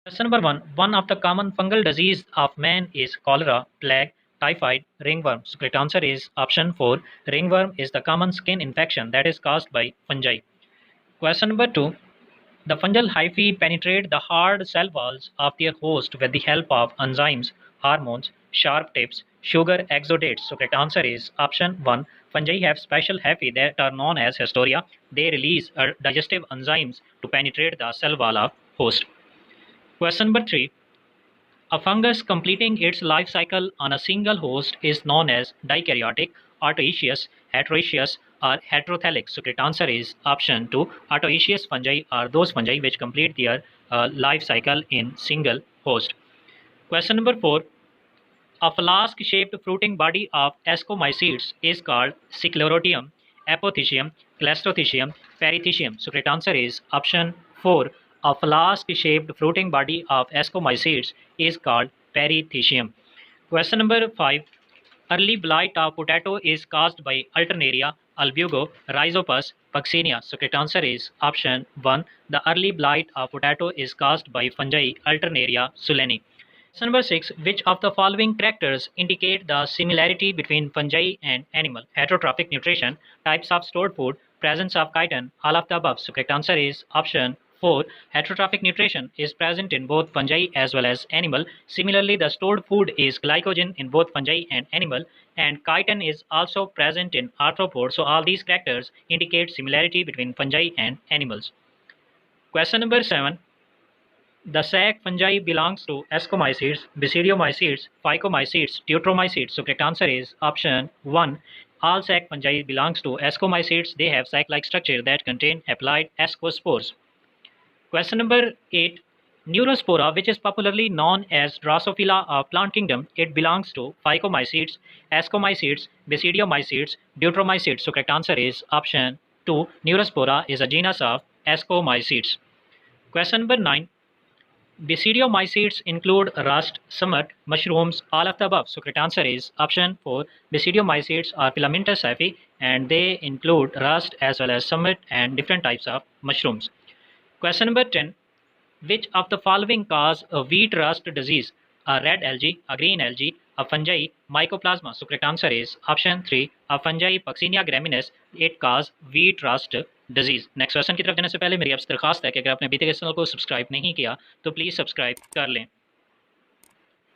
Question number one. One of the common fungal disease of man is cholera, plague, typhoid, ringworm. So correct answer is option 4. Ringworm is the common skin infection that is caused by fungi. Question number 2. The fungal hyphae penetrate the hard cell walls of their host with the help of enzymes, hormones, sharp tips, sugar exudates. So correct answer is option 1. Fungi have special hyphae that are known as hystoria. They release digestive enzymes to penetrate the cell wall of host. Question number 3. A fungus completing its life cycle on a single host is known as dikaryotic, autoecious, heteroecious, or heterothelix. So correct answer is option 2. Autoecious fungi are those fungi which complete their life cycle in single host. Question number 4. A flask-shaped fruiting body of ascomycetes is called Sclerotium, Apothecium, Clastothecium, Perithecium. So correct answer is option 4. A flask-shaped fruiting body of ascomycetes is called Perithecium. Question number 5. Early blight of potato is caused by Alternaria, albugo, rhizopus, puccinia. So correct answer is option 1. The early blight of potato is caused by fungi Alternaria suleni. Question number 6. Which of the following characters indicate the similarity between fungi and animal? Heterotrophic nutrition, types of stored food, presence of chitin, all of the above. So correct answer is option 4. Heterotrophic nutrition is present in both fungi as well as animal. Similarly, the stored food is glycogen in both fungi and animal, and chitin is also present in arthropods. So all these characters indicate similarity between fungi and animals. Question number 7. The sac fungi belongs to ascomycetes, basidiomycetes, phycomycetes, deuteromycetes. So correct answer is option 1. All sac fungi belongs to ascomycetes. They have sac-like structure that contain haploid ascospores. Question number 8. Neurospora, which is popularly known as Drosophila of plant kingdom, it belongs to phycomycetes, ascomycetes, basidiomycetes, deuteromycetes. So correct answer is option 2. Neurospora is a genus of ascomycetes. Question number 9. Basidiomycetes include rust, summit, mushrooms, all of the above. So correct answer is option 4. Basidiomycetes are filamentous hyphae and they include rust as well as summit and different types of mushrooms. Question number 10. Which of the following cause a wheat rust disease? A red algae, a green algae, a fungi, mycoplasma. So correct answer is option 3. A fungi Puccinia graminis, it cause wheat rust disease. Next question की तरफ जाने से पहले मेरी आपसे दरखास्त है कि अगर आपने अभी तक इस चैनल को सब्सक्राइब नहीं किया तो प्लीज़ सब्सक्राइब कर लें.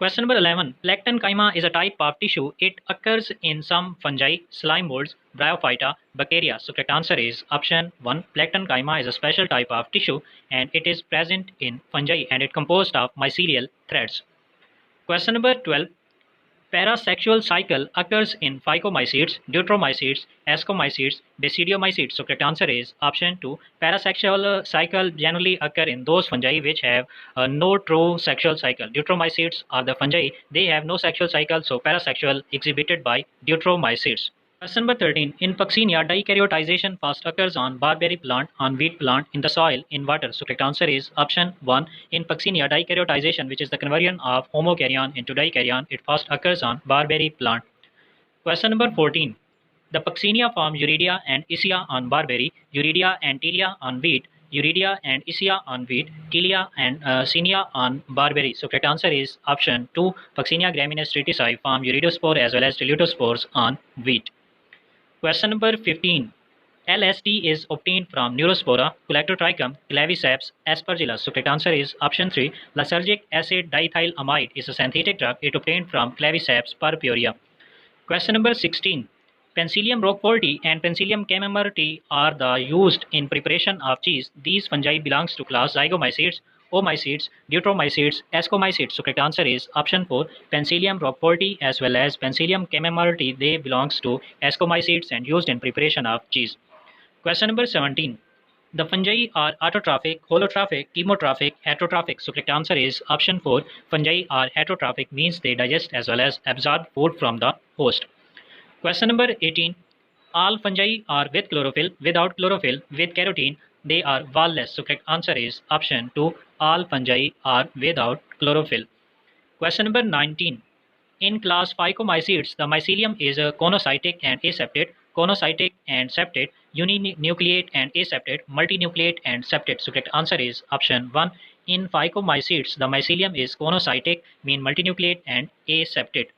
Question number 11. Plankton is a type of tissue. It occurs in some fungi, slime molds, bryophyta, bacteria. So correct answer is option 1. Plankton is a special type of tissue and it is present in fungi and it composed of mycelial threads. Question number 12. Parasexual cycle occurs in phycomycetes, deuteromycetes, ascomycetes, basidiomycetes. So correct answer is option 2. Parasexual cycle generally occur in those fungi which have no true sexual cycle. Deuteromycetes are the fungi, they have no sexual cycle, so parasexual exhibited by deuteromycetes. Question number 13. In Puccinia, dicaryotization first occurs on barberry plant, on wheat plant, in the soil, in water. So correct answer is option 1. In Puccinia, dicaryotization, which is the conversion of homokaryon into dikaryon, it first occurs on barberry plant. Question number 14. The Puccinia form Uridia and Isia on barberry, Uridia and Tilia on wheat, Uridia and Isia on wheat, Tilia and Cinia on barberry. So correct answer is option 2. Puccinia graminis triticide form uridospore as well as dilutospores on wheat. Question number 15. LSD is obtained from Neurospora, Collectotrichum, Claviceps, Aspergillus. So correct answer is option 3. Lysergic acid diethylamide is a synthetic drug. It obtained from Claviceps purpurea. Question number 16. Penicillium roqueforti and Penicillium camemberti are the used in preparation of cheese. These fungi belongs to class Zygomycetes, Omycetes, Deuteromycetes, Ascomycetes. So correct answer is option 4. Penicillium roqueforti as well as Penicillium camemberti, they belongs to Ascomycetes and used in preparation of cheese. Question number 17. The fungi are autotrophic, holotrophic, chemotrophic, heterotrophic. So correct answer is option 4. Fungi are heterotrophic, means they digest as well as absorb food from the host. Question number 18. All fungi are with chlorophyll, without chlorophyll, with carotene, they are wall-less. So correct answer is option 2. All fungi are without chlorophyll. Question number 19. In class Phycomycetes, the mycelium is a conocytic and aseptate, conocytic and septate, uninucleate and aseptate, multinucleate and septate. So correct answer is option 1. In phycomycetes, the mycelium is conocytic, mean multinucleate and aseptate.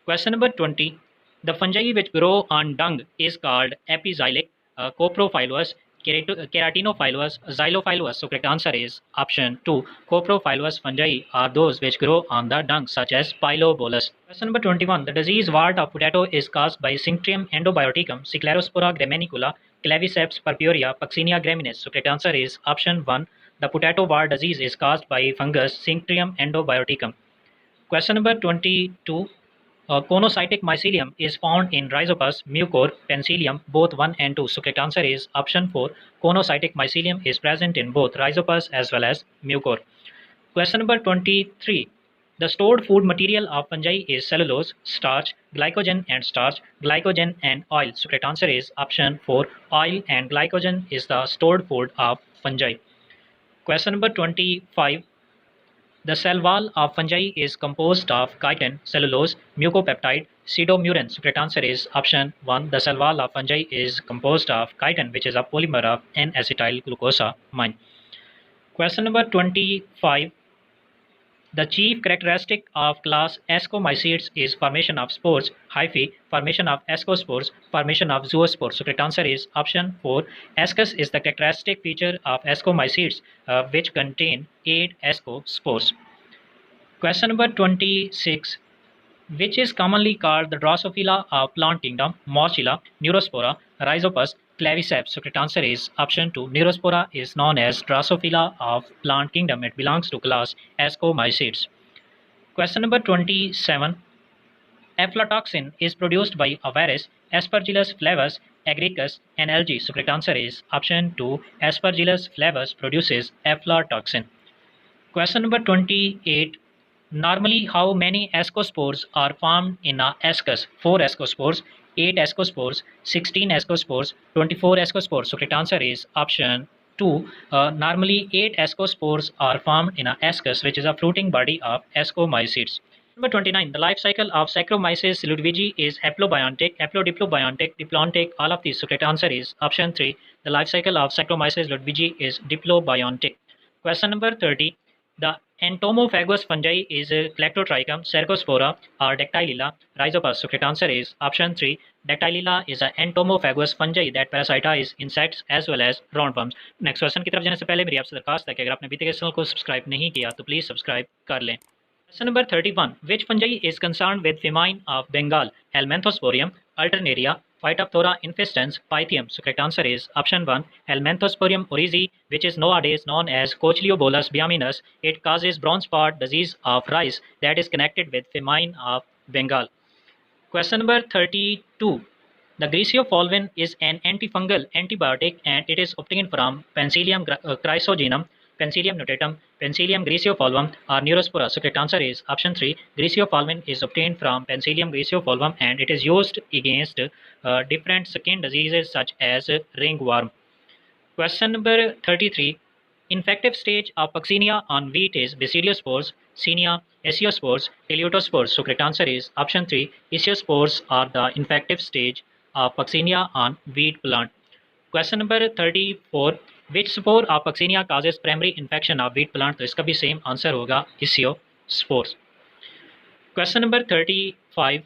Question number 20. The fungi which grow on dung is called epizylic, coprophilous, keratinophilous, xylophilous. So correct answer is option 2. Coprophilous fungi are those which grow on the dung such as Pilobolus. Question number 21. The disease wart of potato is caused by Synctrium endobioticum, Sclerospora graminicula, Claviceps purpurea, Puccinia graminis. So correct answer is option 1. The potato wart disease is caused by fungus Synctrium endobioticum. Question number 22. Conocytic mycelium is found in Rhizopus, Mucor, Penicillium, both 1 and 2. So correct answer is option 4. Conocytic mycelium is present in both Rhizopus as well as Mucor. Question number 23. The stored food material of fungi is cellulose, starch, glycogen and starch, glycogen and oil. So correct answer is option 4. Oil and glycogen is the stored food of fungi. Question number 25. The cell wall of fungi is composed of chitin, cellulose, mucopeptide, pseudomurin. So correct answer is option 1. The cell wall of fungi is composed of chitin, which is a polymer of N-acetyl glucosamine. Question number 25. The chief characteristic of class Ascomycetes is formation of spores, hyphae, formation of ascospores, formation of zoospores. So correct answer is option 4. Ascus is the characteristic feature of Ascomycetes, which contain 8 ascospores. Question number 26. Which is commonly called the Drosophila of plant kingdom? Morchilla, Neurospora, Rhizopus, Claviceps. So correct answer is option 2. Neurospora is known as Drosophila of plant kingdom. It belongs to class Ascomycetes. Question number 27. Aflatoxin is produced by Avarus, Aspergillus flavus, Agaricus, and algae. So correct answer is option 2. Aspergillus flavus produces aflatoxin. Question number 28. Normally, how many ascospores are formed in a ascus? 4 ascospores, 8 ascospores, 16 ascospores, 24 ascospores. So correct answer is option 2. Normally, 8 ascospores are formed in a ascus, which is a fruiting body of Ascomycetes. Number 29. The life cycle of Saccharomyces ludwigi is haplobiontic, haplodiplobiontic, diplontic, all of these. So correct answer is option 3. The life cycle of Saccharomyces ludwigi is diplobiontic. Question number 30. The entomophagous fungi is Calectotrichum, Cercospora, or Dactylella, Rhizopus. So correct answer is option 3. Dactylella is an entomophagous fungi that parasitize insects as well as roundworms. Next question की तरफ जाने से पहले मेरी आपसे दरखास्त है कि अगर आपने अभी तक इस चैनल को सब्सक्राइब नहीं किया तो प्लीज सब्सक्राइब कर लें. Question number 31. Which fungi is concerned with famine of Bengal? Helminthosporium, Alternaria, Phytophthora infestans, Pythium. So correct answer is option 1. Helminthosporium oryzae, which is nowadays known as Cochleobolus biaminis. It causes brown spot disease of rice that is connected with famine of Bengal. Question number 32. The Griseofolvin is an antifungal antibiotic and it is obtained from Penicillium chrysogenum, Penicillium notatum, Penicillium griseofolvum, or Neurospora. So correct answer is option 3. Griseofolvin is obtained from Penicillium griseofolvum and it is used against different skin diseases such as ringworm. Question number 33. Infective stage of Puccinia on wheat is Basidiospores, Senia, Ichthyospores, Eleutospores. So correct answer is option 3. Ichthyospores are the infective stage of Puccinia on wheat plant. Question number 34. Which spore of Puccinia causes primary infection of wheat plant? तो इसका भी same answer होगा Ichthyospores. Question number 35.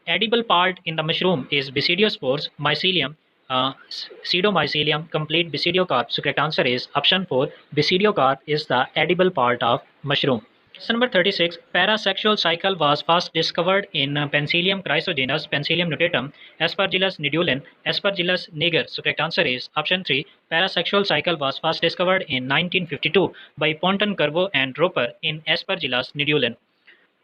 Edible part in the mushroom is Basidiospores, mycelium, pseudomycelium, complete basidiocarp. So correct answer is option 4. Basidiocarp is the edible part of mushroom. Question number 36. Parasexual cycle was first discovered in Penicillium chrysogenus, Penicillium notatum, Aspergillus nidulin, Aspergillus niger. So correct answer is option 3. Parasexual cycle was first discovered in 1952 by Ponton Carbo and Roper in Aspergillus nidulin.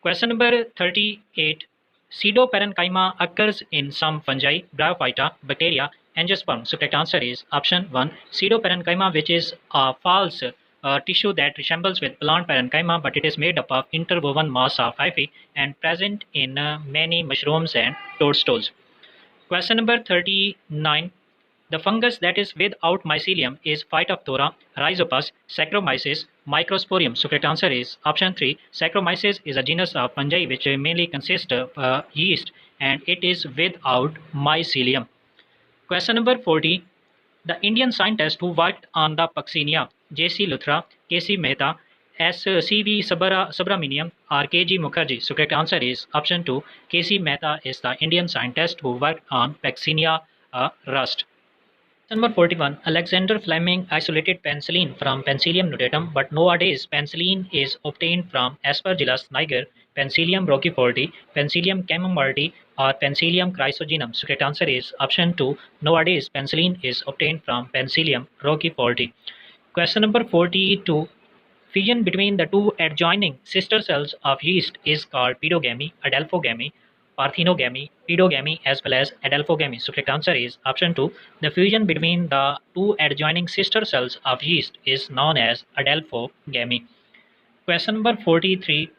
Question number 38. Pseudoparenchyma occurs in some fungi, bryophyta, bacteria, angiosperm. So correct answer is option 1. Pseudoparenchyma, which is a false tissue that resembles with plant parenchyma, but it is made up of interwoven mass of hyphae and present in many mushrooms and toadstools. Question number 39. The fungus that is without mycelium is Phytophthora, Rhizopus, Saccharomyces, Microsporium. So correct answer is option 3. Saccharomyces is a genus of fungi which mainly consists of yeast and it is without mycelium. Question number 40. The Indian scientist who worked on the Puccinia, J.C. Luthra, K.C. Mehta, S. C.V. Subramaniam or K.G. Mukherjee? So correct answer is option 2. K.C. Mehta is the Indian scientist who worked on Vaccinia rust. Number 41. Alexander Fleming isolated penicillin from Penicillium notatum, but nowadays penicillin is obtained from Aspergillus niger, Penicillium roqueforti, Penicillium camemberti, or Penicillium chrysogenum. So correct answer is option 2. Nowadays penicillin is obtained from Penicillium roqueforti. Question number 42. Fusion between the two adjoining sister cells of yeast is called pedogamy, adelphogamy, parthenogamy, pedogamy, as well as adelphogamy. So correct answer is option 2. The fusion between the two adjoining sister cells of yeast is known as adelphogamy. Question number 43.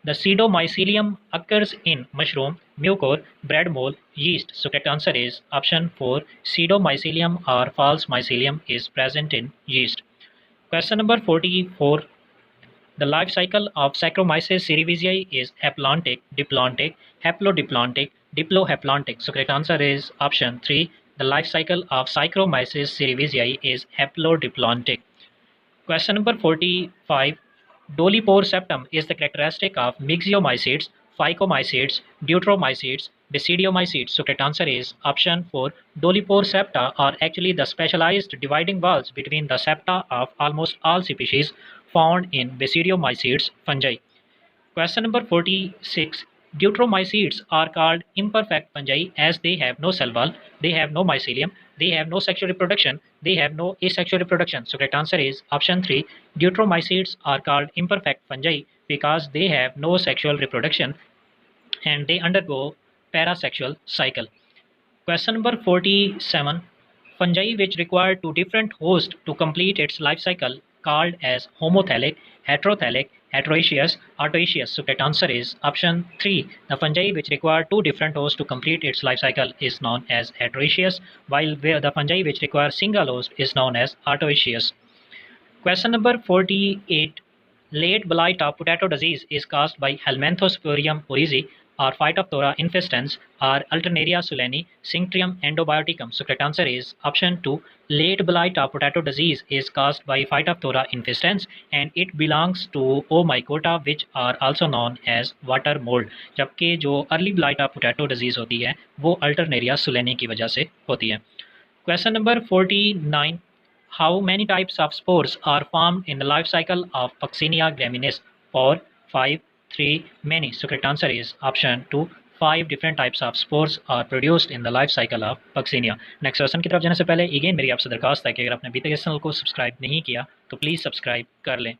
The pseudomycelium occurs in mushroom, mucor, bread mold, yeast. So correct answer is option 4. Pseudomycelium or false mycelium is present in yeast. Question number 44. The life cycle of Saccharomyces cerevisiae is haplontic, diplontic, haplodiplontic, diplohaplontic. So correct answer is option 3. The life cycle of Saccharomyces cerevisiae is haplodiplontic. Question number 45. Dolipore septum is the characteristic of myxiomycetes, phycomycetes, deuteromycetes, basidiomycetes. So correct answer is option 4. Dolipore septa are actually the specialized dividing walls between the septa of almost all species found in basidiomycetes fungi. Question number 46. Deuteromycetes are called imperfect fungi as they have no cell wall, they have no mycelium, they have no sexual reproduction, they have no asexual reproduction. So correct answer is option 3. Deuteromycetes are called imperfect fungi because they have no sexual reproduction and they undergo parasexual cycle. Question number 47. Fungi which require two different hosts to complete its life cycle called as homothallic, heterothallic, heteroecious, autoecious. So correct answer is option 3. The fungi which require two different hosts to complete its life cycle is known as heteroecious, while the fungi which require single host is known as autoecious. Question number 48. Late blight of potato disease is caused by Helminthosporium oryzae or Phytophthora infestans or Alternaria sulani, Synctrium endobioticum. So correct answer is option 2. Late blight of potato disease is caused by Phytophthora infestans and it belongs to O mycota which are also known as water mold. जबकि जो early blight of potato disease होती है वो Alternaria सुलेनी की वजह से होती है. Question number 49. How many types of spores are formed in the life cycle of Puccinia graminis? 4, 5, 3, many. So correct answer is option 2. 5 different types of spores are produced in the life cycle of Puccinia. Next question की तरफ जाने से पहले again मेरी आपसे दरखास्त है कि अगर आपने अभी तक इस चैनल को सब्सक्राइब नहीं किया तो प्लीज़ सब्सक्राइब कर लें.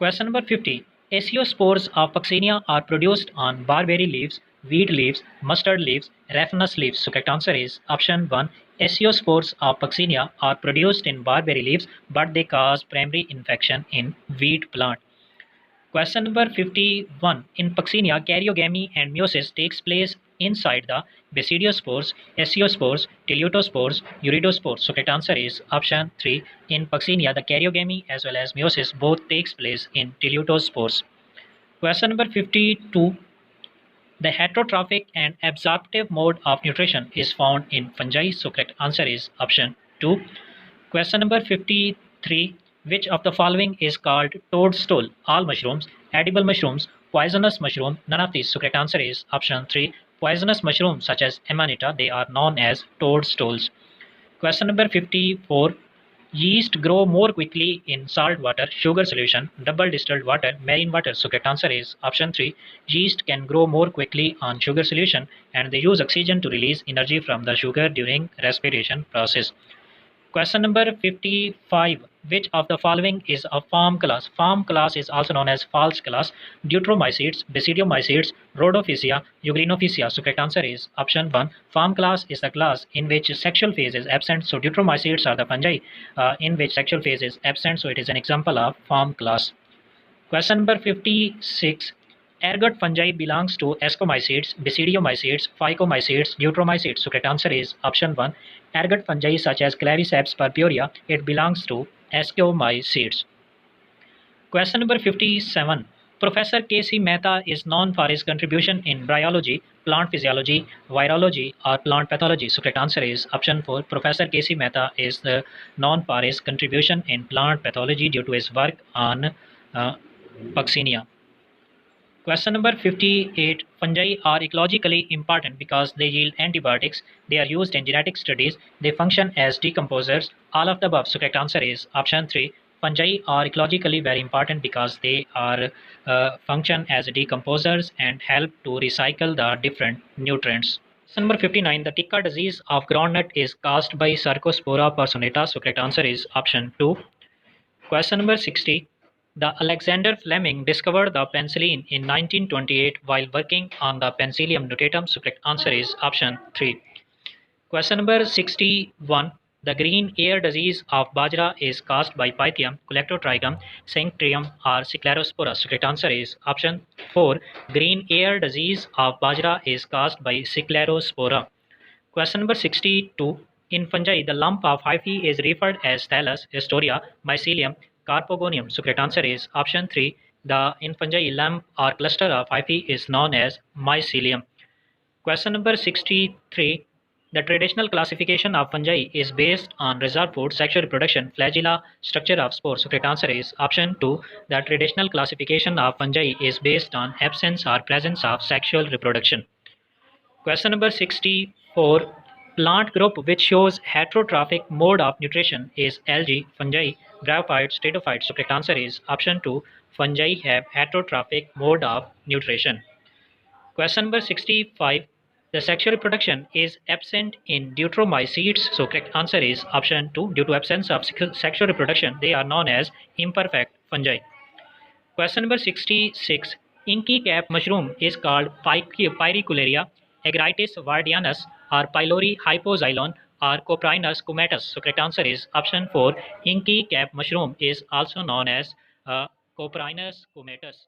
Question number 50. Asiospores of Puccinia are produced on barberry leaves, wheat leaves, mustard leaves, raffinus leaves. So correct answer is option 1. Asiospores of Puccinia are produced in barberry leaves, but they cause primary infection in wheat plant. Question number 51. In Puccinia, karyogamy and meiosis takes place inside the basidiospores, asiospores, teleotospores, uridospores. So correct answer is option 3. In Puccinia, the karyogamy as well as meiosis both takes place in teleotospores. Question number 52. The heterotrophic and absorptive mode of nutrition is found in fungi. So correct answer is option 2. Question number 53. Which of the following is called toadstool? All mushrooms, edible mushrooms, poisonous mushroom, none of these. So correct answer is option 3. Poisonous mushrooms such as Amanita, they are known as toadstools. Question number 54. Yeast grow more quickly in salt water, sugar solution, double distilled water, marine water. So correct answer is option 3. Yeast can grow more quickly on sugar solution and they use oxygen to release energy from the sugar during respiration process. Question number 55. Which of the following is a farm class? Farm class is also known as false class. Deuteromycetes, basidiomycetes, rhodophysia, euglenophisia. So correct answer is option 1. Farm class is the class in which sexual phase is absent. So deuteromycetes are the fungi in which sexual phase is absent. So it is an example of farm class. Question number 56. Ergot fungi belongs to ascomycetes, basidiomycetes, phycomycetes, deuteromycetes. So correct answer is option 1. Ergot fungi such as Claviceps purpurea, it belongs to ascomycetes. Question number 57. Professor K.C. Mehta is known for his contribution in bryology, plant physiology, virology, or plant pathology. So correct answer is option 4. Professor K.C. Mehta is known for his contribution in plant pathology due to his work on Puccinia. Question number 58. Fungi are ecologically important because they yield antibiotics. They are used in genetic studies. They function as decomposers. All of the above. So correct answer is option 3. Fungi are ecologically very important because they are function as decomposers and help to recycle the different nutrients. Question number 59. The ticca disease of groundnut is caused by Sarcospora personata. So correct answer is option 2. Question number 60. The Alexander Fleming discovered the penicillin in 1928 while working on the Penicillium notatum. So correct answer is option 3. Question number 61. The green ear disease of bajra is caused by Pythium, Colectotrichum, Sanctrium, or Sclerospora. So correct answer is option 4. Green ear disease of bajra is caused by Sclerospora. Question number 62. In fungi, the lump of hyphae is referred as thallus, historia, mycelium, carpogonium. So correct answer is option 3. The in fungi lump or cluster of hyphae is known as mycelium. Question number 63. The traditional classification of fungi is based on reserve food, sexual reproduction, flagella, structure of spores. So correct answer is option 2. The traditional classification of fungi is based on absence or presence of sexual reproduction. Question number 64. Plant group which shows heterotrophic mode of nutrition is algae, fungi, bryophytes, pteridophytes. So correct answer is option 2. Fungi have heterotrophic mode of nutrition. Question number 65. The sexual reproduction is absent in deuteromycetes. So correct answer is option 2. Due to absence of sexual reproduction, they are known as imperfect fungi. Question number 66. Inky cap mushroom is called Pyricularia, Agritis vardianus, or Pylori hypoxylon, or Coprinus cumatus. So correct answer is option 4. Inky cap mushroom is also known as Coprinus cumatus.